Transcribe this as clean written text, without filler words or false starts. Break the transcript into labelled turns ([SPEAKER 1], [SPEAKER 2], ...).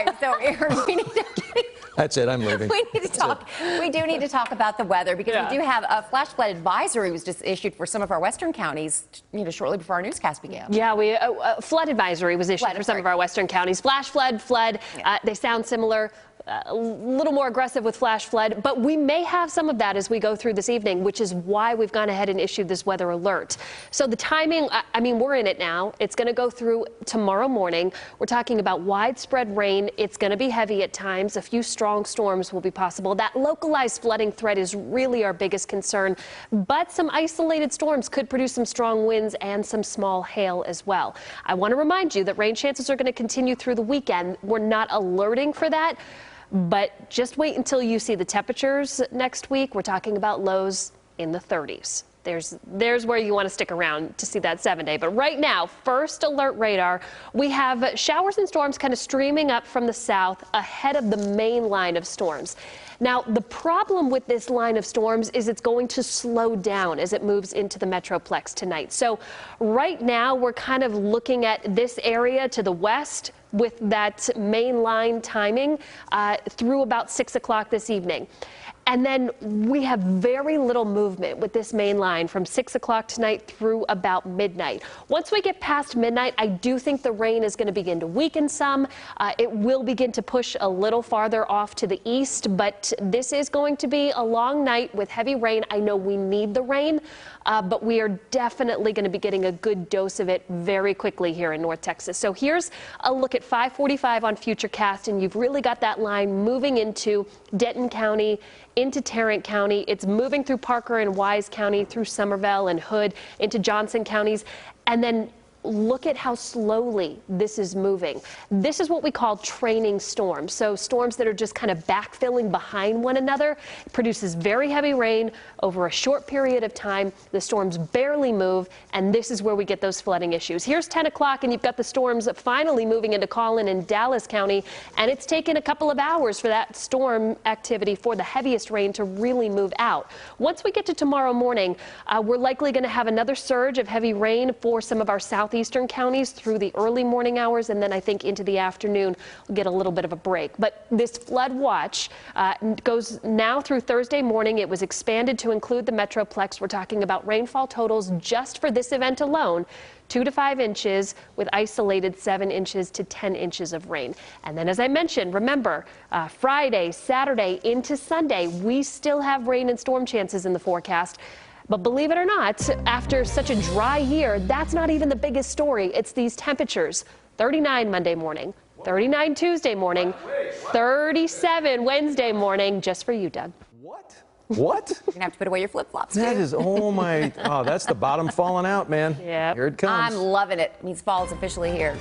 [SPEAKER 1] right, so Aaron, we need to.
[SPEAKER 2] That's it. I'm leaving.
[SPEAKER 1] We need to talk. We do need to talk about the weather because we do have a flash flood advisory was just issued for some of our western counties, shortly before our newscast began.
[SPEAKER 3] Yeah, flood advisory was issued for some of our western counties. Flash flood. Yeah. They sound similar. A little more aggressive with flash flood, but we may have some of that as we go through this evening, which is why we've gone ahead and issued this weather alert. So the timing, I mean, we're in it now. It's going to go through tomorrow morning. We're talking about widespread rain. It's going to be heavy at times. A few strong storms will be possible. That localized flooding threat is really our biggest concern, but some isolated storms could produce some strong winds and some small hail as well. I want to remind you that rain chances are going to continue through the weekend. We're not alerting for that. But just wait until you see the temperatures next week. We're talking about lows in the 30s. There's where you want to stick around to see that 7-day. But right now, first alert radar, we have showers and storms kind of streaming up from the south ahead of the main line of storms. Now, the problem with this line of storms is it's going to slow down as it moves into the Metroplex tonight. So right now, we're kind of looking at this area to the west with that main line timing through about 6 o'clock this evening. And then we have very little movement with this main line from 6 o'clock tonight through about midnight. Once we get past midnight, I do think the rain is going to begin to weaken some. It will begin to push a little farther off to the east, but this is going to be a long night with heavy rain. I know we need the rain, but we are definitely going to be getting a good dose of it very quickly here in North Texas. So here's a look at 5:45 on Futurecast, and you've really got that line moving into Denton County, into Tarrant County. It's moving through Parker and Wise County, through Somervell and Hood, into Johnson counties. And then look at how slowly this is moving. This is what we call training storms. So storms that are just kind of backfilling behind one another. It produces very heavy rain over a short period of time. The storms barely move, and this is where we get those flooding issues. Here's 10 o'clock, and you've got the storms finally moving into Collin and Dallas County, and it's taken a couple of hours for that storm activity for the heaviest rain to really move out. Once we get to tomorrow morning, we're likely going to have another surge of heavy rain for some of our southeastern counties through the early morning hours, and then I think into the afternoon we'll get a little bit of a break. But this flood watch goes now through Thursday morning. It was expanded to include the Metroplex. We're talking about rainfall totals just for this event alone, 2 to 5 inches with isolated 7 inches to 10 inches of rain. And then, as I mentioned, remember, Friday, Saturday into Sunday, we still have rain and storm chances in the forecast. But believe it or not, after such a dry year, that's not even the biggest story. It's these temperatures. 39 Monday morning, 39 Tuesday morning, 37 Wednesday morning, just for you, Doug.
[SPEAKER 2] What?
[SPEAKER 1] You're going to have to put away your flip-flops, too.
[SPEAKER 2] That is, oh my, oh, that's the bottom falling out, man.
[SPEAKER 3] Yeah.
[SPEAKER 2] Here it comes.
[SPEAKER 1] I'm loving it. It means fall is officially here.